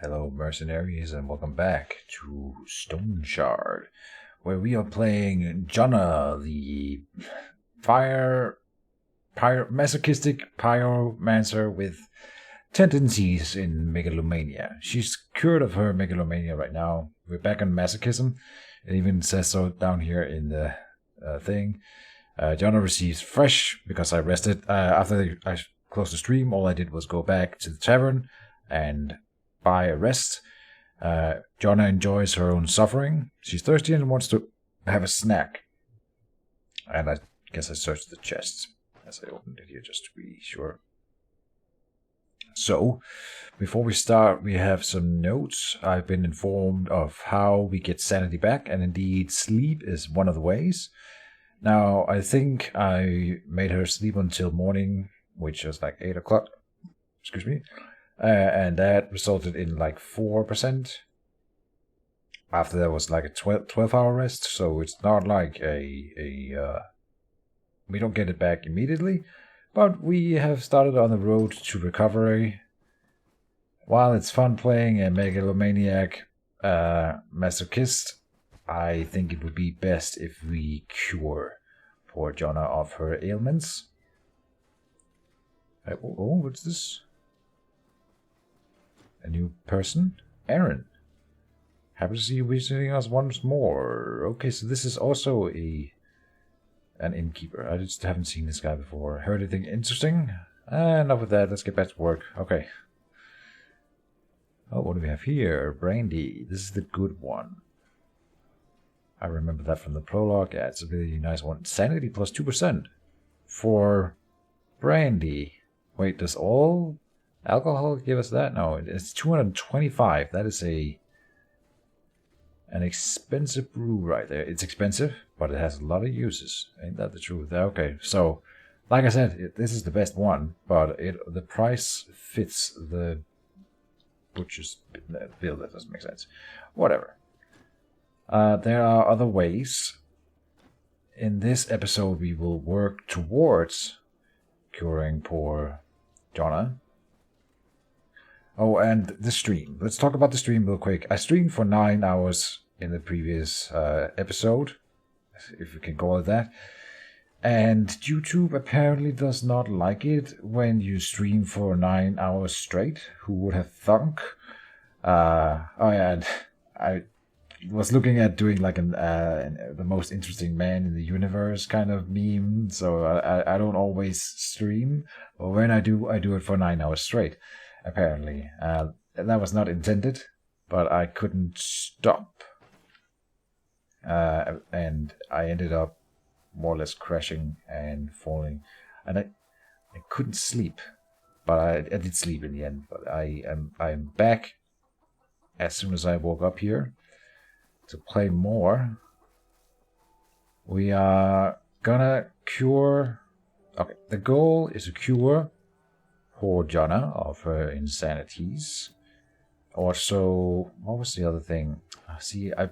Hello mercenaries and welcome back to Stoneshard, where we are playing Jonna, the masochistic pyromancer with tendencies in megalomania. She's cured of her megalomania right now. We're back on masochism. It even says so down here in the thing. Jonna receives fresh because I rested. After I closed the stream, all I did was go back to the tavern and buy a rest. Jonna enjoys her own suffering. She's thirsty and wants to have a snack. And I guess I searched the chest as I opened it here just to be sure. So, before we start, we have some notes. I've been informed of how we get sanity back, and indeed sleep is one of the ways. Now, I think I made her sleep until morning, which was like 8 o'clock. Excuse me. And that resulted in like 4%. After that was like a 12-hour rest, so it's not like we don't get it back immediately, but we have started on the road to recovery. While it's fun playing a megalomaniac masochist, I think it would be best if we cure poor Jonna of her ailments. Oh, what's this? A new person? Aaron. Happy to see you visiting us once more. Okay, so this is also an innkeeper. I just haven't seen this guy before. Heard anything interesting? Enough with that. Let's get back to work. Okay. Oh, what do we have here? Brandy. This is the good one. I remember that from the prologue. Yeah, it's a really nice one. Sanity plus 2% for brandy. Wait, does all alcohol give us that? No, it's 225. That is an expensive brew right there. It's expensive, but it has a lot of uses. Ain't that the truth? Okay, so like I said, this is the best one, but the price fits the butcher's bill. That doesn't make sense. Whatever. There are other ways. In this episode, we will work towards curing poor Jonna. Oh, and the stream. Let's talk about the stream real quick. I streamed for 9 hours in the previous episode, if we can call it that. And YouTube apparently does not like it when you stream for 9 hours straight. Who would have thunk? Oh yeah, and I was looking at doing like the most interesting man in the universe kind of meme. So I don't always stream, but when I do it for 9 hours straight. Apparently. That was not intended, but I couldn't stop. And I ended up more or less crashing and falling. And I couldn't sleep. But I did sleep in the end. But I'm back as soon as I woke up here to play more. We are gonna cure... Okay, the goal is to cure poor Jonna of her insanities. Also, what was the other thing? See, I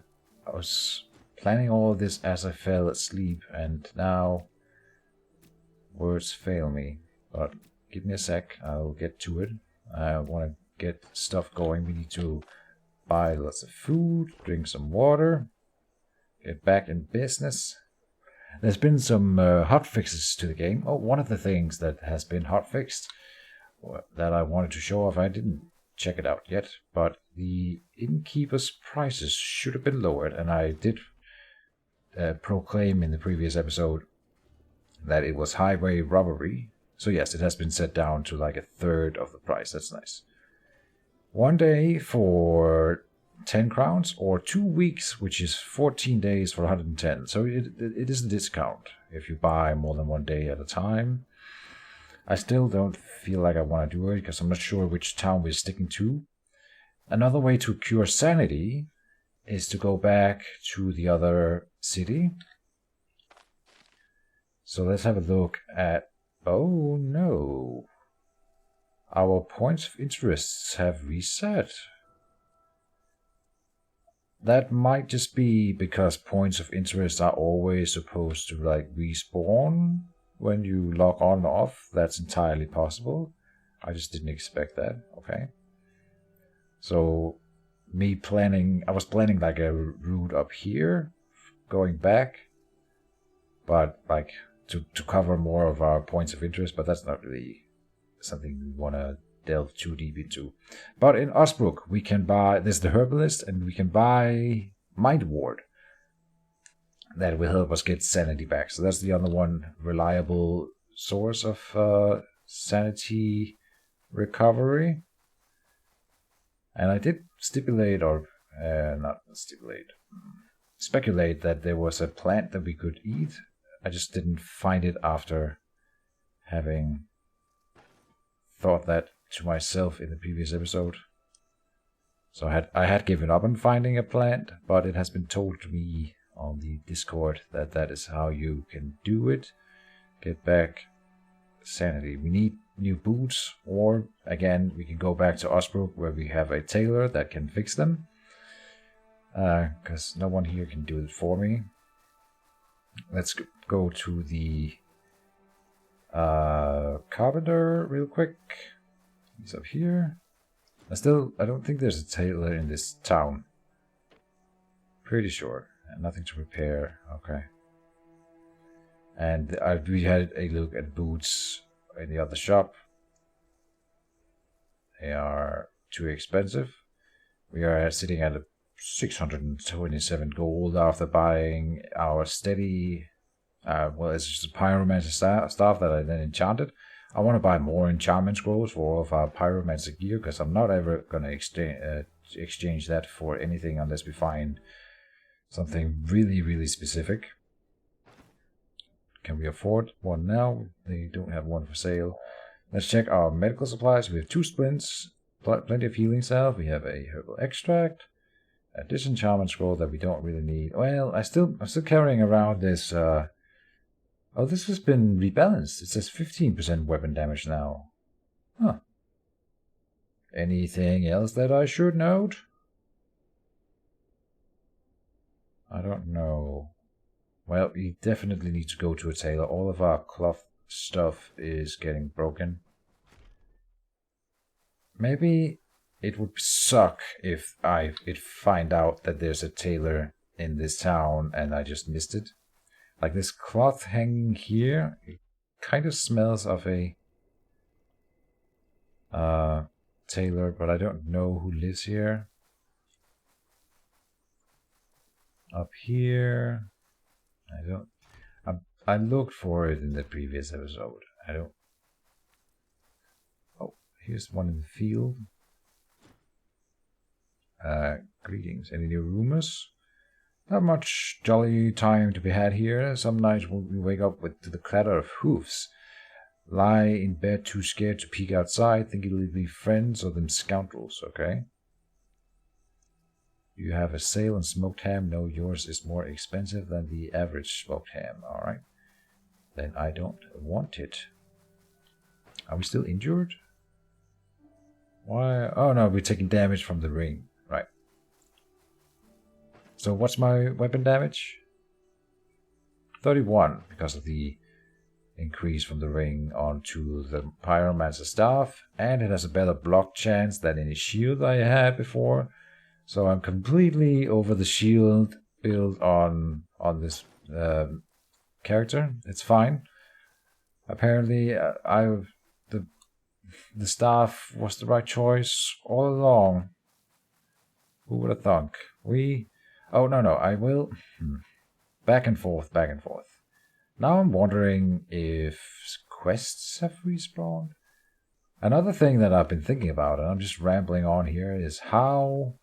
was planning all of this as I fell asleep, and now words fail me. But give me a sec, I'll get to it. I want to get stuff going. We need to buy lots of food, drink some water, get back in business. There's been some hot fixes to the game. Oh, one of the things that has been hot fixed that I wanted to show off, I didn't check it out yet, but the innkeeper's prices should have been lowered, and I did proclaim in the previous episode that it was highway robbery. So yes, it has been set down to like a third of the price. That's nice. 1 day for 10 crowns, or 2 weeks, which is 14 days for 110. So it is a discount if you buy more than 1 day at a time. I still don't feel like I want to do it because I'm not sure which town we're sticking to. Another way to cure sanity is to go back to the other city. So let's have a look at... Oh no. Our points of interest have reset. That might just be because points of interest are always supposed to like respawn when you log on and off. That's entirely possible. I just didn't expect that. Okay. So I was planning like a route up here, going back, but like to cover more of our points of interest, but that's not really something we want to delve too deep into. But in Ousbrook, we can buy, there's the Herbalist, and we can buy Mind Ward. That will help us get sanity back. So that's the other one reliable source of sanity recovery. And I did stipulate, or not stipulate, speculate that there was a plant that we could eat. I just didn't find it after having thought that to myself in the previous episode. So I had given up on finding a plant, but it has been told to me on the Discord that that is how you can do it. Get back sanity. We need new boots, or again, we can go back to Ousbrook where we have a tailor that can fix them. Because no one here can do it for me. Let's go to the carpenter real quick. He's up here. I don't think there's a tailor in this town. Pretty sure. Nothing to repair. Okay. And we had a look at boots in the other shop. They are too expensive. We are sitting at 627 gold after buying our steady, it's just a Pyromancer staff that I then enchanted. I want to buy more enchantment scrolls for all of our Pyromancer gear, because I'm not ever going to exchange that for anything unless we find something really, really specific. Can we afford one now? They don't have one for sale. Let's check our medical supplies. We have 2 splints, plenty of healing salve. We have a herbal extract, a disenchantment scroll that we don't really need. Well, I'm still carrying around this. Oh, this has been rebalanced. It says 15% weapon damage now. Huh. Anything else that I should note? I don't know. Well, we definitely need to go to a tailor. All of our cloth stuff is getting broken. Maybe it would suck if I find out that there's a tailor in this town and I just missed it. Like this cloth hanging here, it kind of smells of a tailor, but I don't know who lives here. Up here, I looked for it in the previous episode. Oh, here's one in the field. Greetings. Any new rumors? Not much jolly time to be had here. Some nights we wake up to the clatter of hoofs. Lie in bed too scared to peek outside, think it'll be friends or them scoundrels, okay? You have a sale on smoked ham. No, yours is more expensive than the average smoked ham. Alright. Then I don't want it. Are we still injured? Why? Oh no, we're taking damage from the ring. Right. So what's my weapon damage? 31, because of the increase from the ring onto the Pyromancer staff. And it has a better block chance than any shield I had before. So I'm completely over the shield build on this character. It's fine. Apparently, the staff was the right choice all along. Who would have thunk? Oh no, I will. Back and forth. Now I'm wondering if quests have respawned. Another thing that I've been thinking about, and I'm just rambling on here, is how.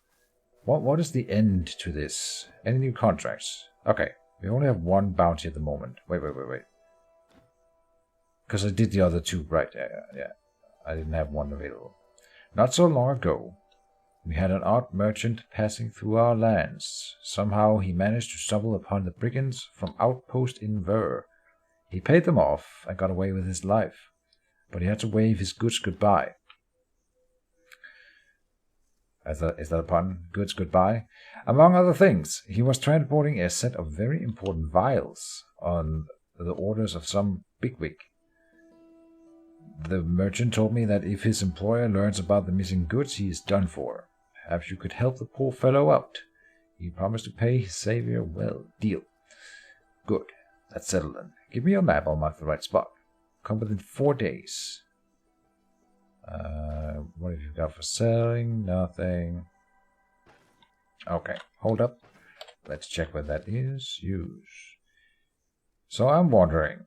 What is the end to this? Any new contracts? Okay, we only have 1 bounty at the moment. Wait. Because I did the other 2, right? Yeah. I didn't have 1 available. Not so long ago, we had an art merchant passing through our lands. Somehow he managed to stumble upon the brigands from Outpost in Ver. He paid them off and got away with his life, but he had to wave his goods goodbye. Is that a pun? Goods goodbye. Among other things, he was transporting a set of very important vials on the orders of some bigwig. The merchant told me that if his employer learns about the missing goods, he is done for. Perhaps you could help the poor fellow out. He promised to pay his savior well. Deal. Good. That's settled then. Give me your map, I'll mark the right spot. Come within 4 days. What have you got for selling? Nothing. Okay, hold up. Let's check where that is. Use. So I'm wondering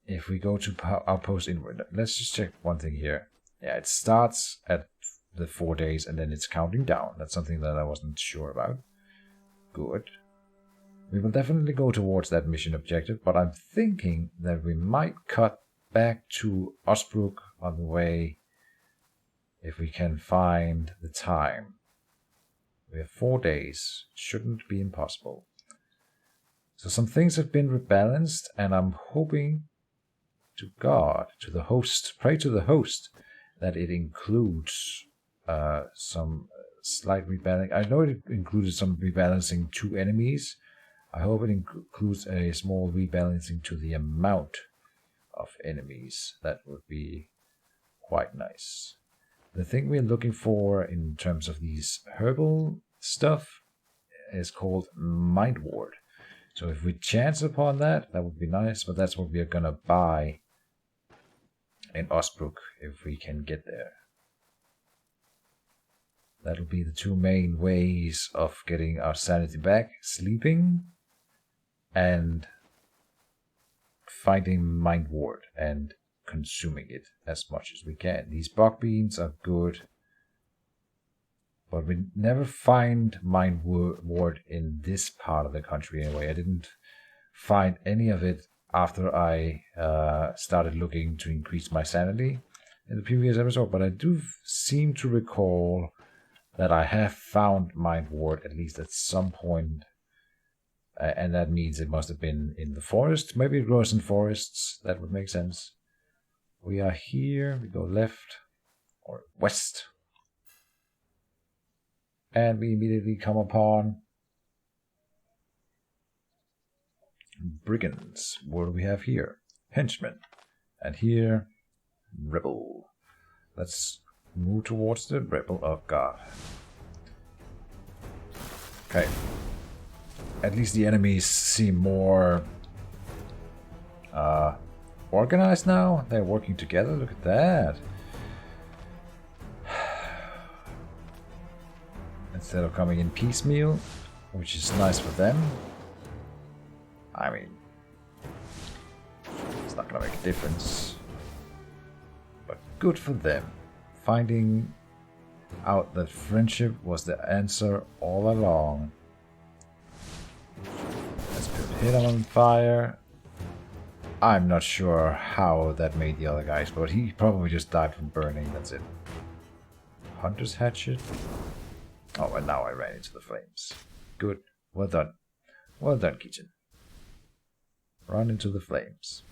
if we go to Outpost Inward. Let's just check one thing here. Yeah, it starts at the 4 days and then it's counting down. That's something that I wasn't sure about. Good. We will definitely go towards that mission objective, but I'm thinking that we might cut back to Ousbrook on the way if we can find the time. We have 4 days. Shouldn't be impossible. So some things have been rebalanced, and I'm hoping to God, to the host, pray to the host, that it includes some slight rebalancing. I know it included some rebalancing to enemies. I hope it includes a small rebalancing to the amount of enemies. That would be quite nice. The thing we're looking for in terms of these herbal stuff is called Mind Ward. So if we chance upon that, that would be nice, but that's what we're gonna buy in Ousbrook if we can get there. That'll be the two main ways of getting our sanity back: sleeping and finding Mind Ward and consuming it as much as we can. These bug beans are good, but we never find Mind Ward in this part of the country anyway. I didn't find any of it after I started looking to increase my sanity in the previous episode, but I do seem to recall that I have found Mind Ward at least at some point, and that means it must have been in the forest. Maybe it grows in forests. That would make sense. We are here. We go left or west, and we immediately come upon brigands. What do we have here? Henchmen. And here, rebel. Let's move towards the rebel. Oh god. Okay. At least the enemies seem more organized now. They're working together. Look at that. Instead of coming in piecemeal, which is nice for them. I mean, it's not gonna make a difference, but good for them. Finding out that friendship was the answer all along. Let's put hit on fire. I'm not sure how that made the other guys, but he probably just died from burning. That's it. Hunter's hatchet. Oh, and now I ran into the flames. Good. Well done. Well done, Keejchen. Run into the flames.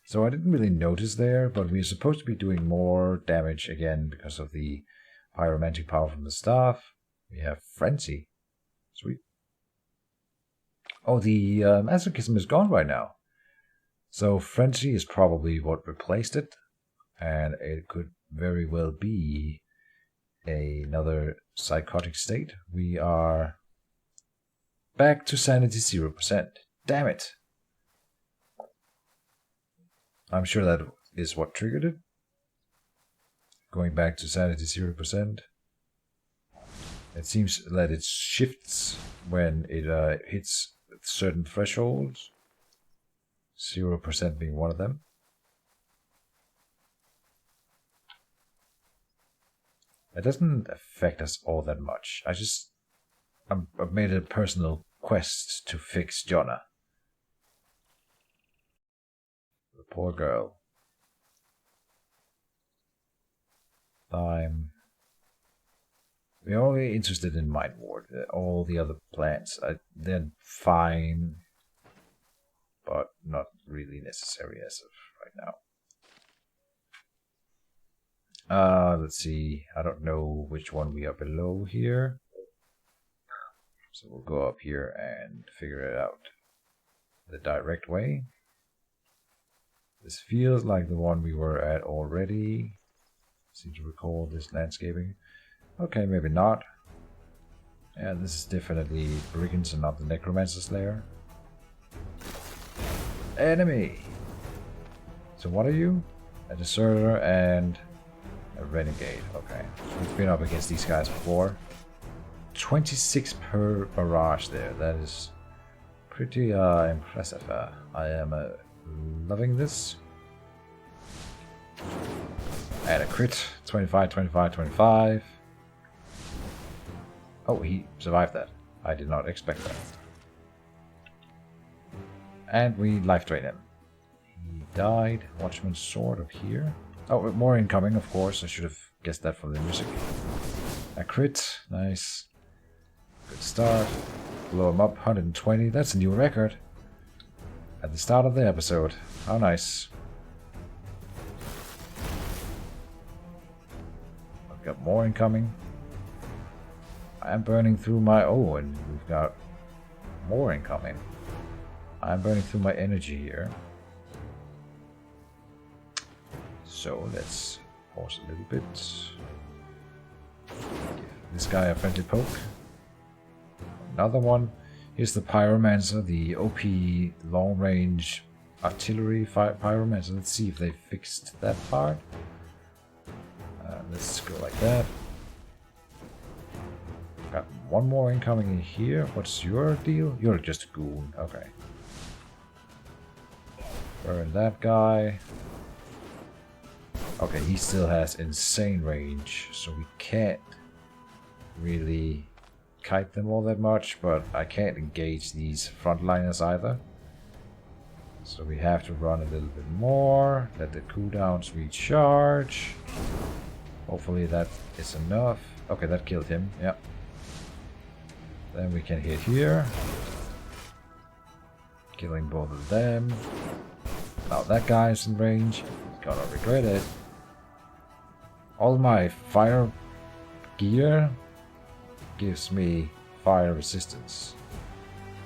So I didn't really notice there, but we're supposed to be doing more damage again because of the pyromantic power from the staff. We have frenzy. Sweet. Oh, the masochism is gone right now. So frenzy is probably what replaced it, and it could very well be another psychotic state. We are back to sanity 0%. Damn it! I'm sure that is what triggered it. Going back to sanity 0%. It seems that it shifts when it hits certain thresholds. 0% being one of them. It doesn't affect us all that much. I've made a personal quest to fix Jonna. The poor girl. We're only interested in Mind Ward. All the other plants, they're fine, but not really necessary as of right now. Let's see. I don't know which one we are below here. So we'll go up here and figure it out the direct way. This feels like the one we were at already. I seem to recall this landscaping. Okay, maybe not. Yeah, this is definitely brigands and not the necromancer's lair. Enemy! So what are you? A deserter and a renegade. Okay. So we've been up against these guys before. 26 per barrage there. That is pretty impressive. I am loving this. And a crit. 25, 25, 25. Oh, he survived that. I did not expect that. And we life drain him. He died. Watchman's sword up here. Oh, more incoming, of course. I should have guessed that from the music. A crit. Nice. Good start. Blow him up. 120. That's a new record. At the start of the episode. How nice. I've got more incoming. I'm burning through my... Oh, and we've got more incoming. I'm burning through my energy here. So let's pause a little bit. Give this guy a friendly poke. Another one. Here's the Pyromancer, the OP long-range artillery Pyromancer. Let's see if they fixed that part. Let's go like that. Got one more incoming in here. What's your deal? You're just a goon. Okay. Burn that guy. Okay, he still has insane range, so we can't really kite them all that much, but I can't engage these frontliners either. So we have to run a little bit more, let the cooldowns recharge. Hopefully that is enough. Okay, that killed him, yeah. Then we can hit here. Killing both of them. Now that guy's in range. He's gonna regret it. All my fire gear gives me fire resistance.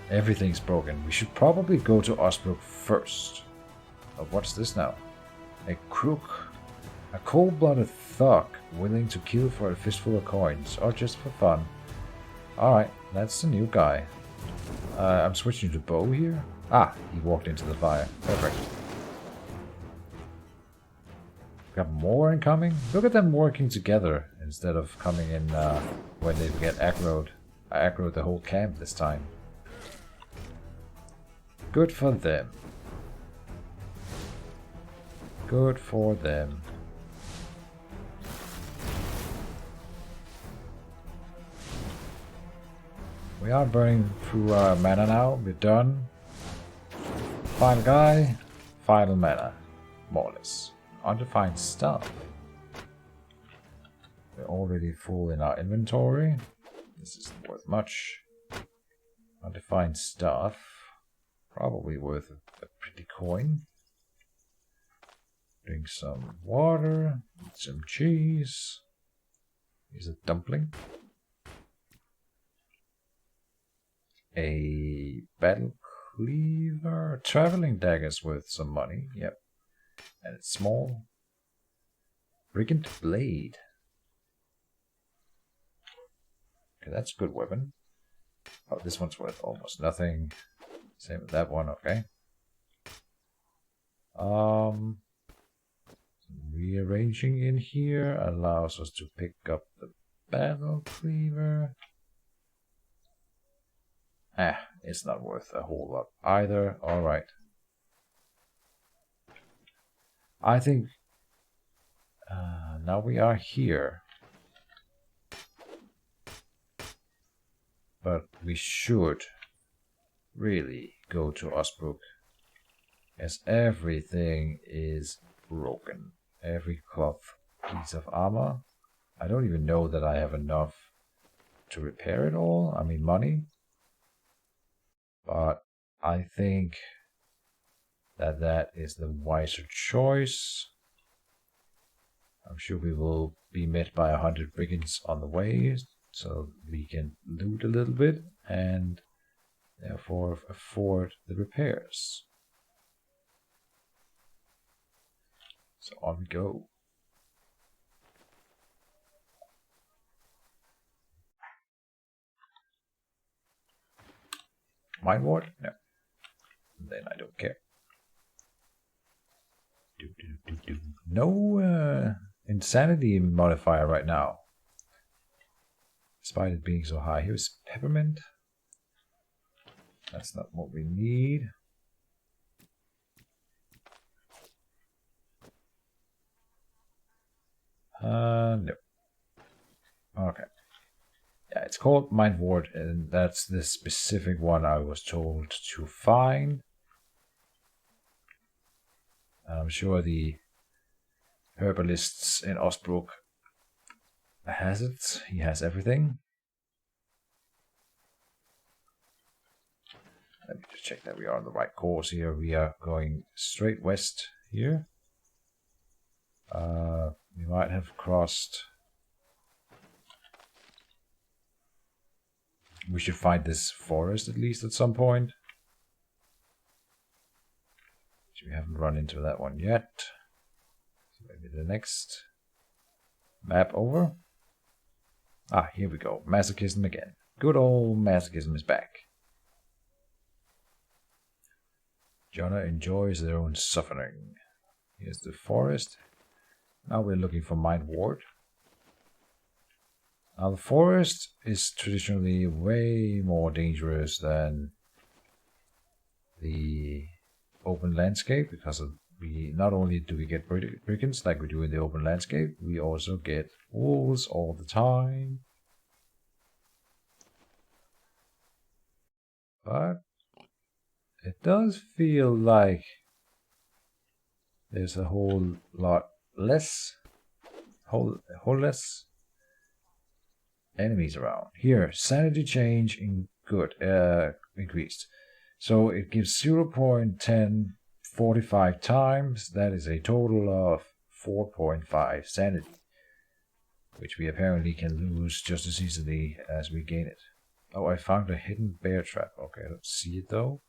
Everything's broken. We should probably go to Ousbrook first. Oh, what's this now? A crook. A cold-blooded thug willing to kill for a fistful of coins, or just for fun. Alright, that's the new guy. I'm switching to bow here. Ah, he walked into the fire. Perfect. Got more incoming? Look at them working together instead of coming in when they get aggroed. I aggroed the whole camp this time. Good for them. Good for them. We are burning through our mana now. We're done. Final guy. Final mana. More or less. Undefined stuff. We're already full in our inventory. This isn't worth much. Undefined stuff. Probably worth a pretty coin. Drink some water. Eat some cheese. Here's a dumpling. A battle cleaver. Traveling dagger's worth some money. Yep. And it's small. Brigand blade. Okay, that's a good weapon. Oh, this one's worth almost nothing. Same with that one, okay. Rearranging in here allows us to pick up the battle cleaver. It's not worth a whole lot either. Alright. I think now we are here. But we should really go to Ousbrook, as everything is broken. Every cloth piece of armor. I don't even know that I have enough to repair it all. I mean money. But I think that is the wiser choice. I'm sure we will be met by 100 brigands on the way, so we can loot a little bit and therefore afford the repairs. So on we go. Mind ward? No. Then I don't care. No insanity modifier right now. Despite it being so high. Here's peppermint. That's not what we need. No. Okay. Yeah, it's called Mind Ward, and that's the specific one I was told to find. I'm sure the herbalists in Ousbrook has it. He has everything. Let me just check that we are on the right course here. We are going straight west here. We might have crossed. We should find this forest at least at some point. We haven't run into that one yet. So maybe the next map over. Ah, here we go. Masochism again. Good old masochism is back. Jonah enjoys their own suffering. Here's the forest. Now we're looking for Mind Ward. Now the forest is traditionally way more dangerous than the open landscape, because we not only do we get brigands like we do in the open landscape, we also get wolves all the time. But it does feel like there's a whole lot less, whole less enemies around. Here, sanity change in good increased. So it gives 0.1045 times. That is a total of 4.5 sanity, which we apparently can lose just as easily as we gain it. Oh, I found a hidden bear trap. Okay, I don't see it though.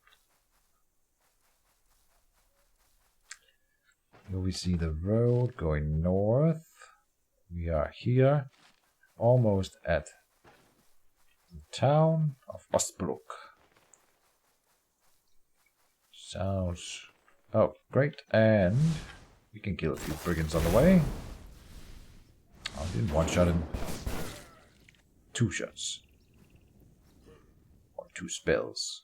Here we see the road going north. We are here, almost at the town of Ousbrook. Sounds... oh, great. And we can kill a few brigands on the way. I didn't one-shot him. 2 shots. Or 2 spells.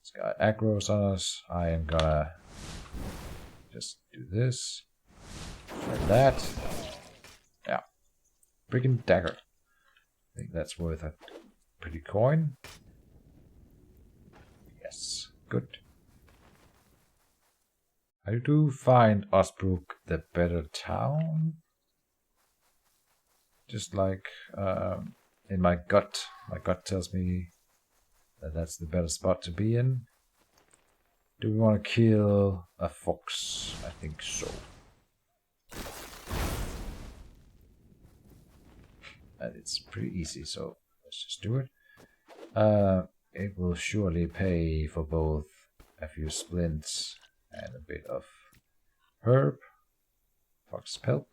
This guy aggro's on us. I am gonna just do this. Try that. Yeah. Brigand dagger. I think that's worth a pretty coin. Yes, good. I do find Ousbrook the better town. Just like in my gut tells me that that's the better spot to be in. Do we want to kill a fox? I think so. And it's pretty easy, so let's just do it. It will surely pay for both a few splints and a bit of herb. Fox pelt.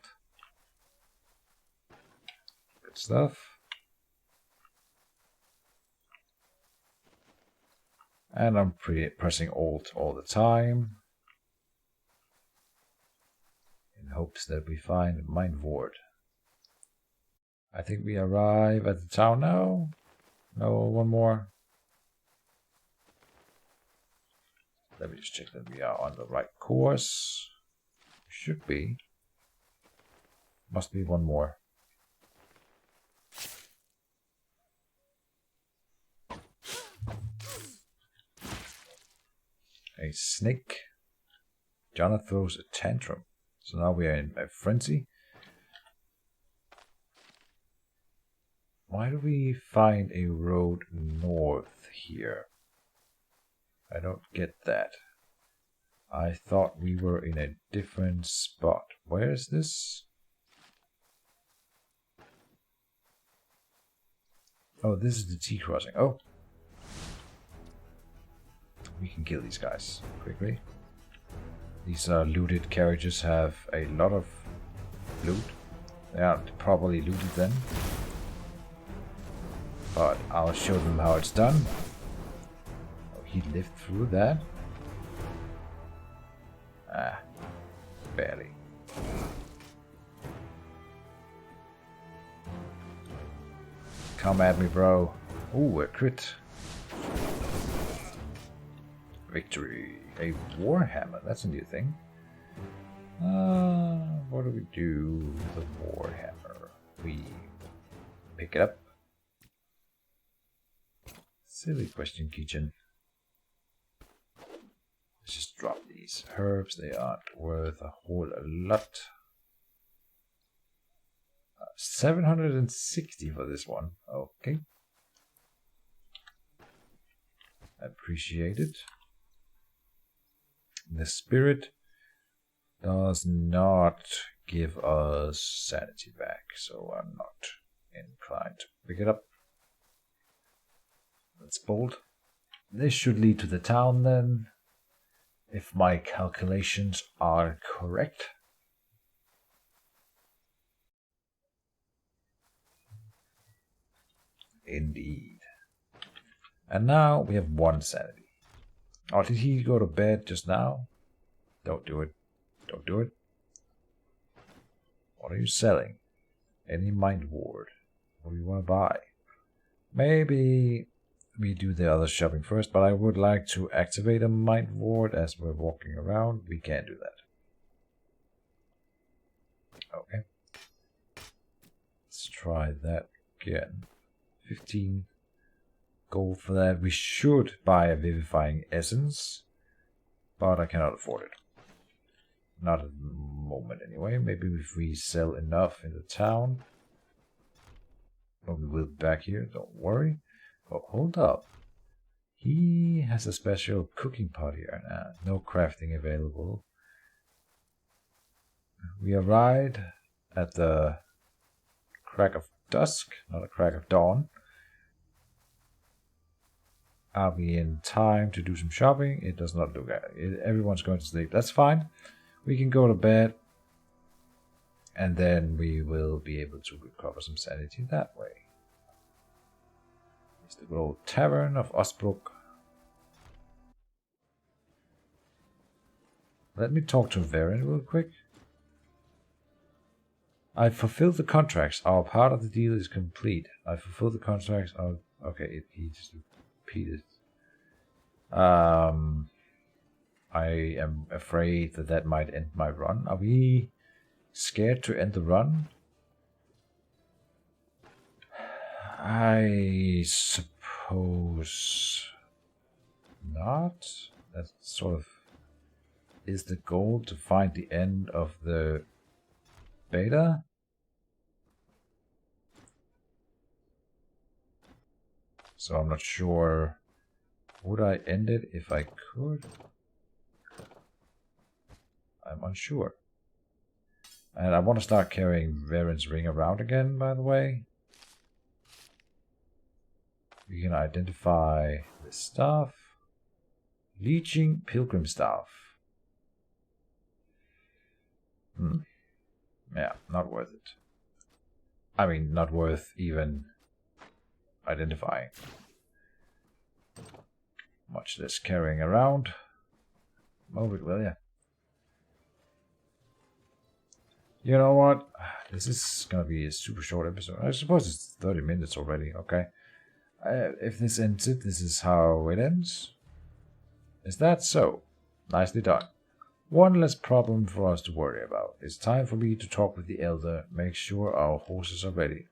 Good stuff. And I'm pressing Alt all the time, in hopes that we find Mind Ward. I think we arrive at the town now. No, one more. Let me just check that we are on the right course. Should be. Must be one more. A snake. Jonah throws a tantrum. So now we are in a frenzy. Why do we find a road north here? I don't get that. I thought we were in a different spot. Where is this? Oh, this is the T-crossing. Oh! We can kill these guys quickly. These looted carriages have a lot of loot. They aren't properly looted then. but I'll show them how it's done. Oh, he lived through that? Ah, barely. Come at me, bro. Ooh, a crit. Victory. A warhammer. That's a new thing. What do we do with the warhammer? We pick it up. Silly question, Keejchen. Let's just drop these herbs. They aren't worth a whole lot. 760 for this one. Okay. Appreciate it. The spirit does not give us sanity back, so I'm not inclined to pick it up. Let's bolt. This should lead to the town then, if my calculations are correct. Indeed. And now we have 1 sanity. Oh, did he go to bed just now? Don't do it. Don't do it. What are you selling? Any mind ward? What do you want to buy? Maybe we do the other shopping first, but I would like to activate a mind ward as we're walking around. We can't do that. Okay. Let's try that again. 15 gold for that. We should buy a vivifying essence, but I cannot afford it. Not at the moment anyway. Maybe if we sell enough in the town. But we will be back here, don't worry. Oh, hold up. He has a special cooking pot here. No crafting available. We arrived at the crack of dusk, not a crack of dawn. Are we in time to do some shopping? It does not look at it. Everyone's going to sleep. That's fine. We can go to bed. And then we will be able to recover some sanity that way. It's the good old Tavern of Ousbrook. Let me talk to Varen real quick. I fulfilled the contracts. Our part of the deal is complete. I fulfilled the contracts. Okay, he just repeated. I am afraid that might end my run. Are we scared to end the run? I suppose not. That sort of is the goal, to find the end of the beta. So I'm not sure. Would I end it if I could? I'm unsure. And I want to start carrying Varen's ring around again, by the way. We can identify the staff. Leeching pilgrim staff. Yeah, not worth it. I mean, not worth even identifying. Much less carrying around. Move it, will ya? You know what? This is gonna be a super short episode. I suppose it's 30 minutes already, okay? If this ends it, this is how it ends. Is that so? Nicely done. One less problem for us to worry about. It's time for me to talk with the Elder, make sure our horses are ready.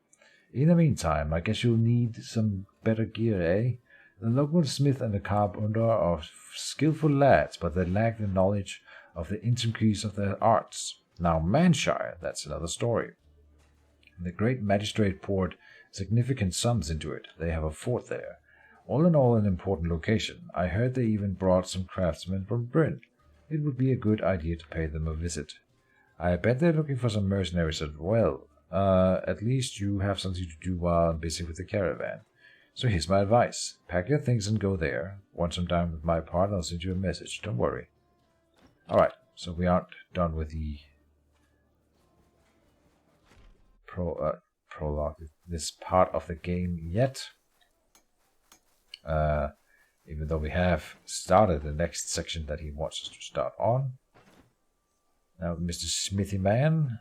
In the meantime, I guess you'll need some better gear, eh? The local smith and the carpenter are skillful lads, but they lack the knowledge of the intricacies of their arts. Now Manshire, that's another story. The great magistrate poured significant sums into it. They have a fort there. All in all, an important location. I heard they even brought some craftsmen from Bryn. It would be a good idea to pay them a visit. I bet they're looking for some mercenaries as well. At least you have something to do while I'm busy with the caravan. So here's my advice. Pack your things and go there. Once I'm done with my part, I'll send you a message. Don't worry. Alright, so we aren't done with the prologue, this part of the game yet. Even though we have started the next section that he wants us to start on. Now, Mr. Smithy Man,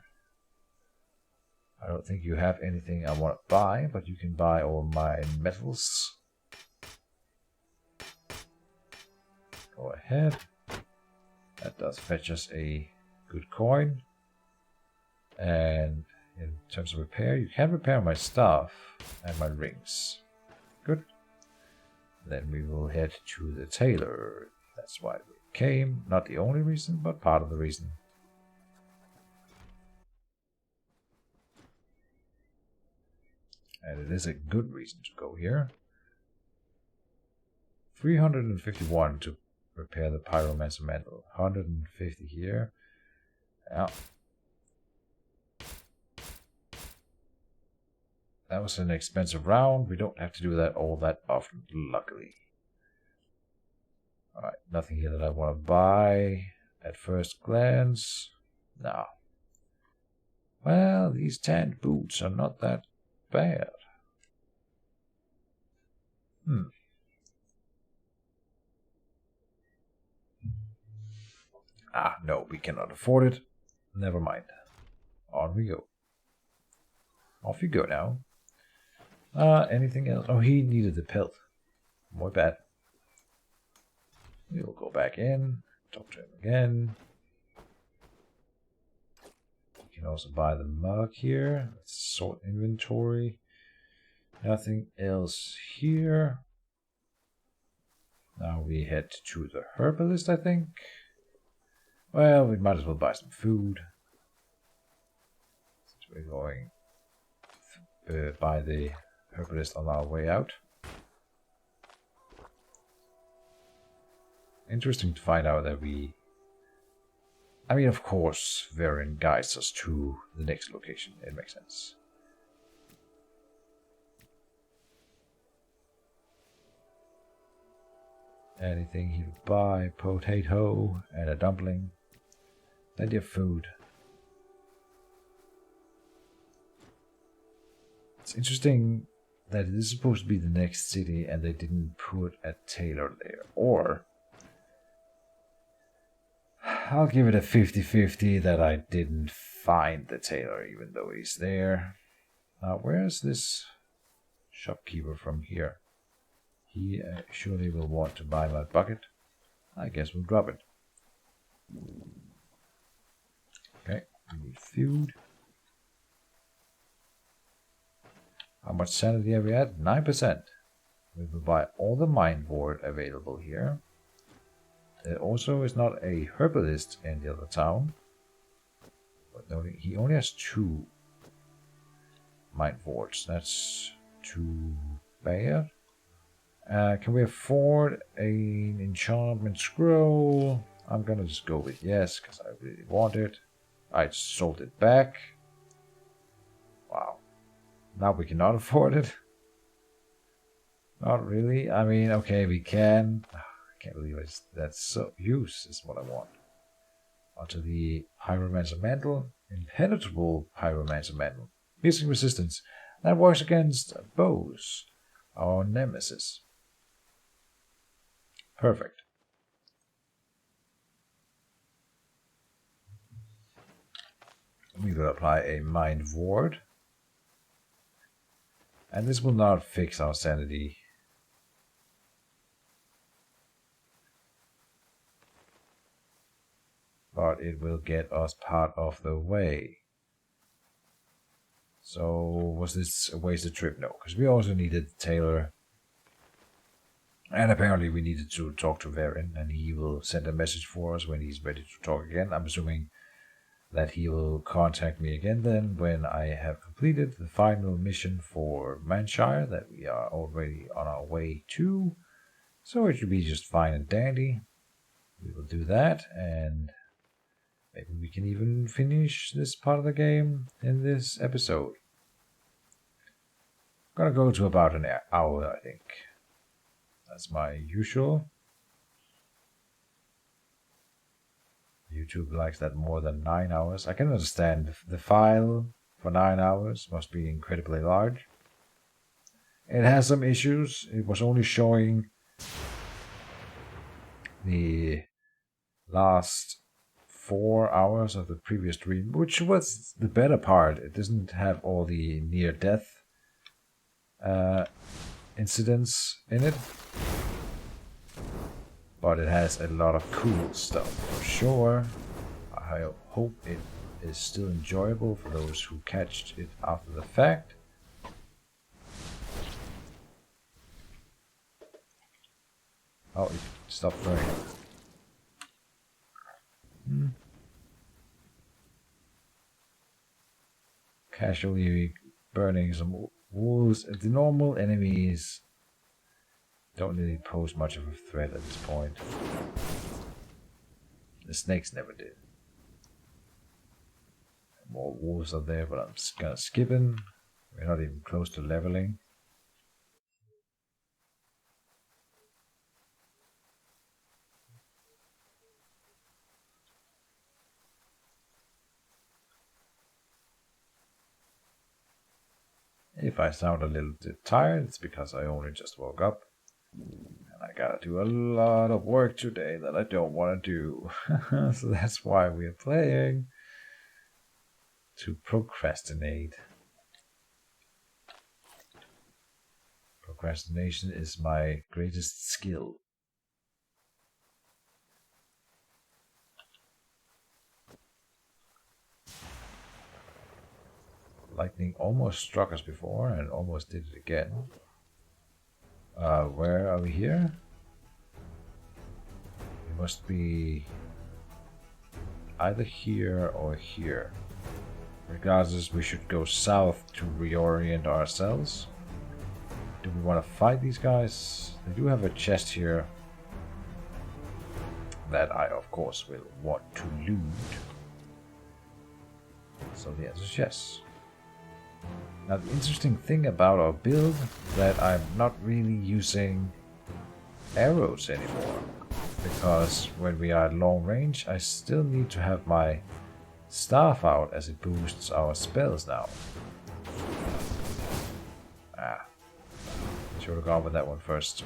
I don't think you have anything I want to buy, but you can buy all my metals. Go ahead. That does fetch us a good coin. And in terms of repair, you can repair my stuff and my rings. Good. Then we will head to the tailor. That's why we came. Not the only reason, but part of the reason. And it is a good reason to go here. 351 to repair the Pyromancer mantle. 150 here. Yeah. That was an expensive round. We don't have to do that all that often, luckily. Alright, nothing here that I want to buy at first glance. No. Well, these tanned boots are not that bad. Ah, no, we cannot afford it. Never mind. On we go. Off you go now. Anything else? Oh, he needed the pelt. My bad. We will go back in, talk to him again. You can also buy the mug here. Let's sort inventory. Nothing else here. Now we head to the herbalist, I think. Well, we might as well buy some food. Since we're going by the herbalist on our way out. Interesting to find out that we... I mean, of course, Varian guides us to the next location. It makes sense. Anything he would buy, potato and a dumpling. Plenty of food. It's interesting that it is supposed to be the next city and they didn't put a tailor there. Or I'll give it a 50-50 that I didn't find the tailor even though he's there. Now, where's this shopkeeper from here? He surely will want to buy my bucket. I guess we'll drop it. Okay, we need food. How much sanity have we had? 9%. We will buy all the mine board available here. There also is not a herbalist in the other town. But no, he only has 2 mine boards. That's too bad. Can we afford an enchantment scroll? I'm gonna just go with yes, because I really want it. I sold it back. Wow. Now we cannot afford it. Not really. I mean, okay, we can. I can't believe it. That's so use is what I want. Onto the Pyromancer mantle. Impenetrable Pyromancer mantle. Piercing resistance. That works against bows. Our nemesis. Perfect. We will apply a mind ward. And this will not fix our sanity. But it will get us part of the way. So, was this a wasted trip? No, because we also needed the tailor. And apparently we needed to talk to Varian, and he will send a message for us when he's ready to talk again. I'm assuming that he will contact me again then when I have completed the final mission for Manshire that we are already on our way to. So it should be just fine and dandy. We will do that, and maybe we can even finish this part of the game in this episode. I'm gonna go to about an hour, I think. That's my usual. YouTube likes that more than 9 hours. I can understand the file for 9 hours must be incredibly large. It has some issues. It was only showing the last 4 hours of the previous stream, which was the better part. It doesn't have all the near-death incidents in it, but it has a lot of cool stuff for sure. I hope it is still enjoyable for those who catched it after the fact. Oh, it stopped burning. Casually burning some wolves. The normal enemies don't really pose much of a threat at this point. The snakes never did. More wolves are there, but I'm just gonna skip them. We're not even close to leveling. If I sound a little bit tired, it's because I only just woke up. And I gotta do a lot of work today that I don't want to do. So that's why we're playing. To procrastinate. Procrastination is my greatest skill. Lightning almost struck us before and almost did it again. Where are we here? We must be either here or here. Regardless, we should go south to reorient ourselves. Do we want to fight these guys? They do have a chest here that I, of course, will want to loot. So the answer is yes. Now the interesting thing about our build is that I'm not really using arrows anymore. Because when we are at long range, I still need to have my staff out as it boosts our spells now. Should have gone with that one first.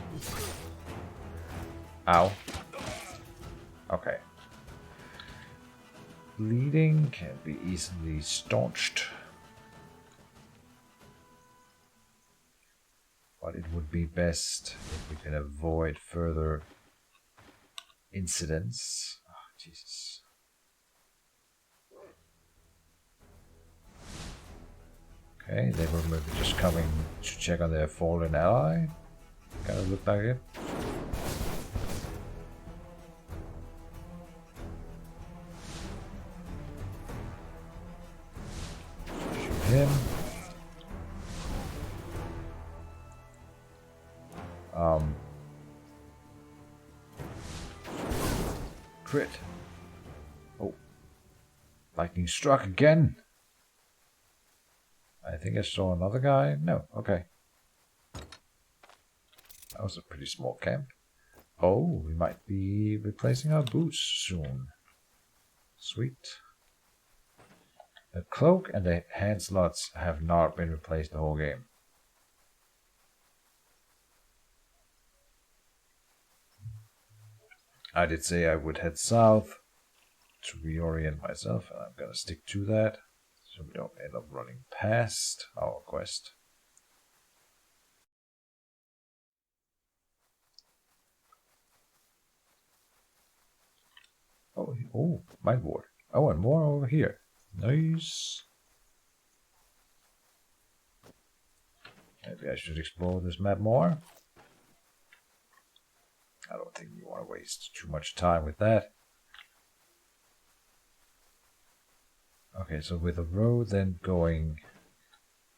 Ow. Okay. Bleeding can be easily staunched. But it would be best if we can avoid further incidents. Oh, Jesus. Okay, they were maybe just coming to check on their fallen ally. Kind of looked like it. Shoot him. Crit. Oh. Lightning struck again. I think I saw another guy. No, okay. That was a pretty small camp. Oh, we might be replacing our boots soon. Sweet. The cloak and the hand slots have not been replaced the whole game. I did say I would head south to reorient myself, and I'm gonna stick to that. So we don't end up running past our quest. Oh, mind ward. Oh, and more over here. Nice. Maybe I should explore this map more. I don't think we want to waste too much time with that. Okay, so with a road then going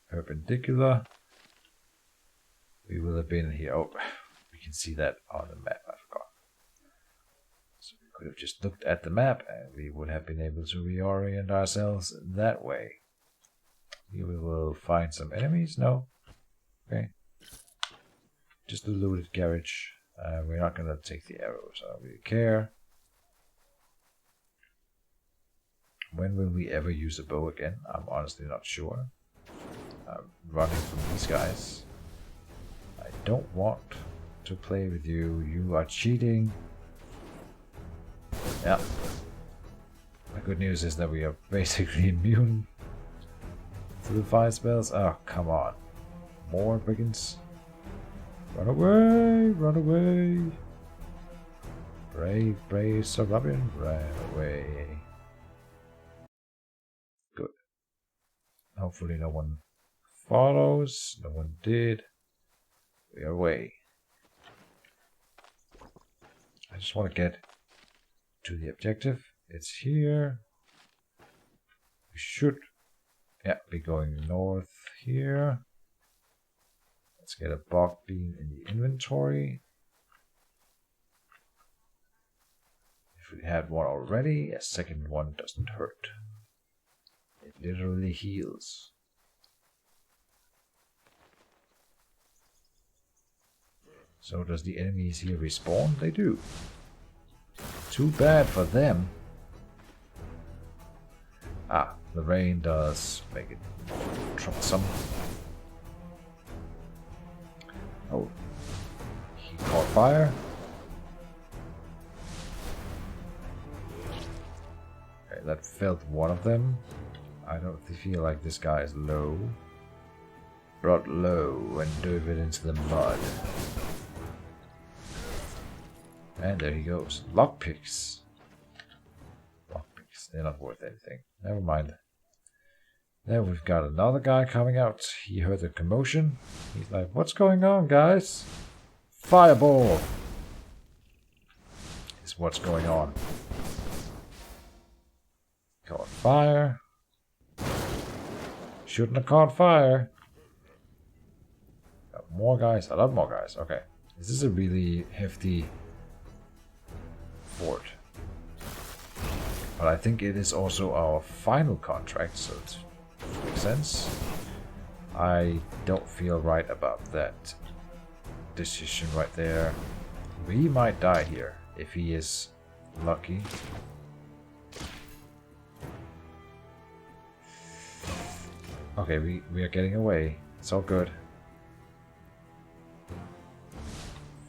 perpendicular, we will have been here. Oh, we can see that on the map, I forgot. So we could have just looked at the map and we would have been able to reorient ourselves that way. Here we will find some enemies. No? Okay. Just a looted garage. We're not going to take the arrows. I don't really care. When will we ever use a bow again? I'm honestly not sure. I'm running from these guys. don't want to play with you. You are cheating. Yeah. The good news is that we are basically immune to the fire spells. Oh, come on. More brigands. Run away! Run away! Brave, brave Sir Robin, ran away. Good. Hopefully no one follows. No one did. We are away. I just want to get to the objective. It's here. We should be going north here. Let's get a bog beam in the inventory. If we had one already, a second one doesn't hurt. It literally heals. So does the enemies here respawn? They do. Too bad for them. Ah, the rain does make it troublesome. Oh, he caught fire. Okay, that felled one of them. I don't feel like this guy is low. Brought low and dove it into the mud. And there he goes. Lockpicks. Lockpicks. They're not worth anything. Never mind. There we've got another guy coming out. He heard the commotion. He's like, what's going on, guys? Fireball! Is what's going on. Caught fire. Shouldn't have caught fire. Got more guys. A lot more guys. Okay. This is a really hefty fort. But I think it is also our final contract, so it makes sense. I don't feel right about that decision right there. We might die here if he is lucky. Okay, we are getting away. It's all good.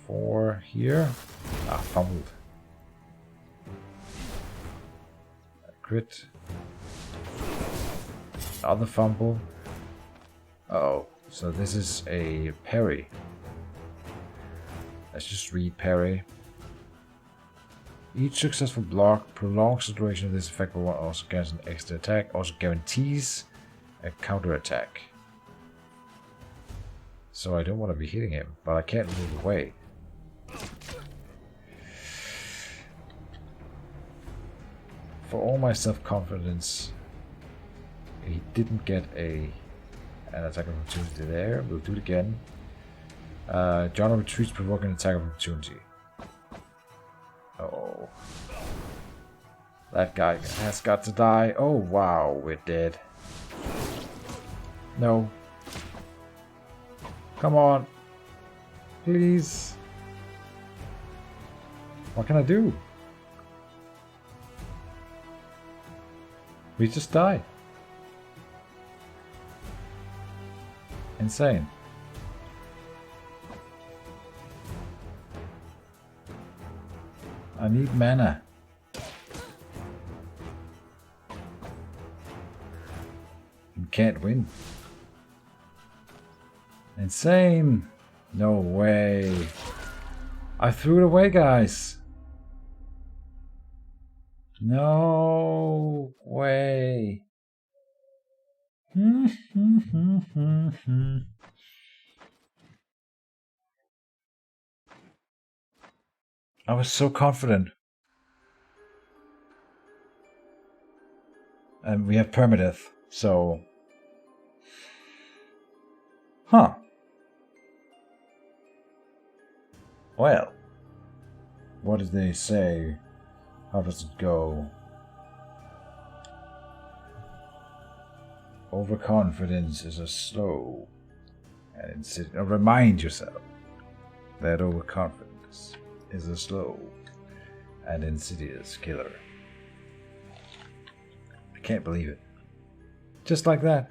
4 here. Ah, fumbled. Crit. Another fumble. Uh-oh. So this is a parry. Let's just read parry. Each successful block prolongs the duration of this effect, but one also gains an extra attack. Also guarantees a counter attack. So I don't want to be hitting him, but I can't move away. For all my self-confidence, he didn't get an attack of opportunity there. We'll do it again. John retreats, provoking an attack of opportunity. Oh. That guy has got to die. Oh wow, we're dead. No. Come on. Please. What can I do? We just died. Insane. I need mana. You can't win. Insane. No way. I threw it away, guys. No way. I was so confident. And we have permadeath, so... Huh. Well. What did they say? How does it go? Overconfidence is a slow and remind yourself that overconfidence is a slow and insidious killer. I can't believe it. Just like that.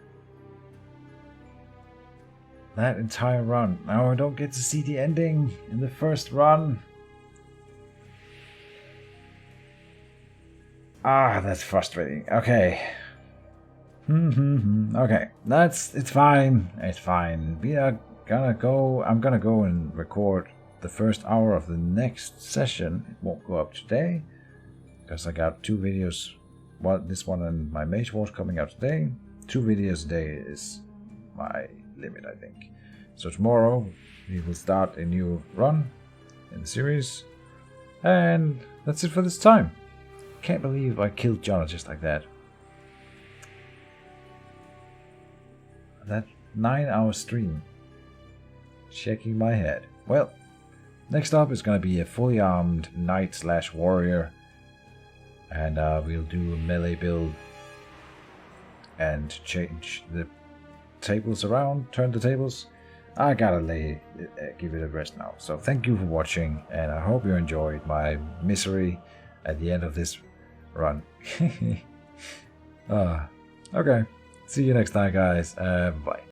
that entire run. Now I don't get to see the ending in the first run. Ah, that's frustrating. Okay. Okay, it's fine. It's fine. We are gonna go. I'm gonna go and record the first hour of the next session. It won't go up today because I got 2 videos. Well, this one and my Mage Wars coming out today. 2 videos a day is my limit, I think. So tomorrow we will start a new run in the series, and that's it for this time. Can't believe I killed John just like that. That 9-hour stream. Shaking my head. Well, next up is going to be a fully armed knight/warrior. And we'll do a melee build. And change the tables around. Turn the tables. I gotta give it a rest now. So thank you for watching. And I hope you enjoyed my misery at the end of this run. Okay. See you next time, guys. Bye.